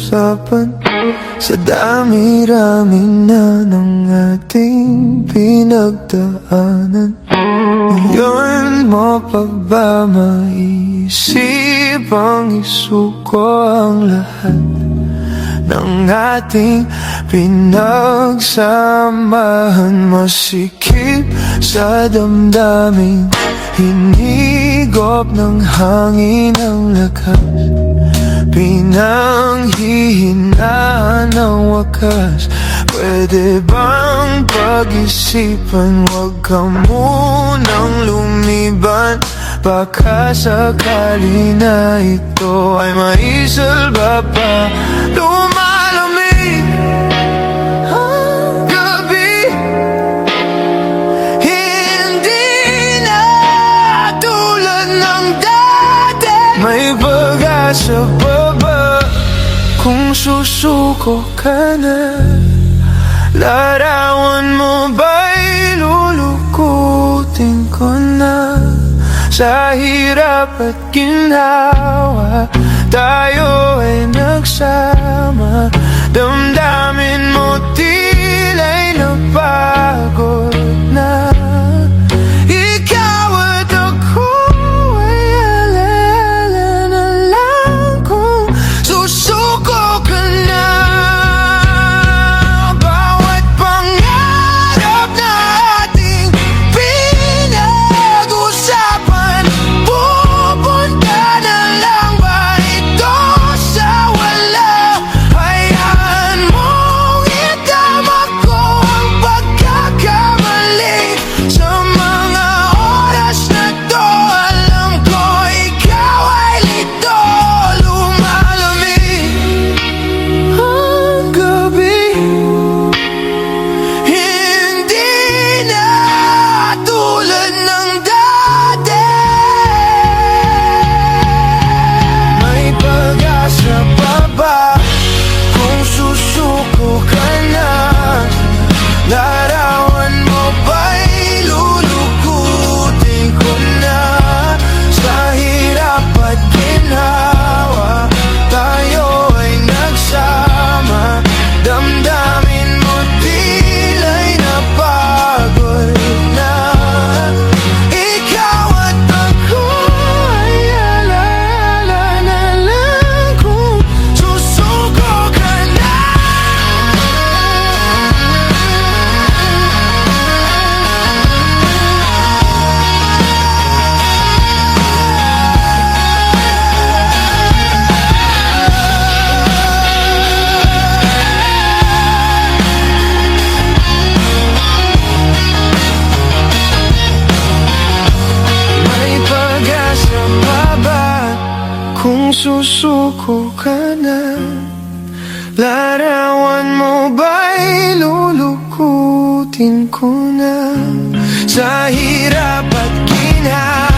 usapan sa dami-rami na ng ating pinagdaanan. Ngayon mo pa ba maisipang isuko ang lahat ng ating pinagsamahan? Masikip sa damdamin, hinigop ng hangin ang lakas, pinanghihinaan ng wakas. Pwede bang pag-isipan, wag ka munang lumiban? Baka sakali na ito ay maisalba pa. Lumalamig ang gabi, hindi na tulad ng dati. May pag-asa pa ba kung susuko ka na? Larawan mo ba'y lulukutin ko na? Sa hirap at ginhawa, tayo ay nagsama. Damdamin mo tila'y napagod na. Ikaw at ako ay alala na lang kung susuko ka na. Bawat pangarap na ating pinag-usapan, pupunta na lang ba ito sa wala? Hayaan mong itama ko ang pagkakamali. Sa mga oras na to, alam ko ikaw ay lito. Lumalamig ang gabi, hindi na tulad ng dati. May pag-asa pa ba kung susuko ka na? Larawan mo ba'y lulukutin ko na? Sa hirap at ginhawa, tayo ay nagsama. Damdamin mo tila'y napagod na. Ikaw at ako ay alala na lang kung susuko ka na. May pag-asa pa ba kung susuko ka na? Larawan mo ba'y lulukutin ko na? Sa hirap at ginhawa,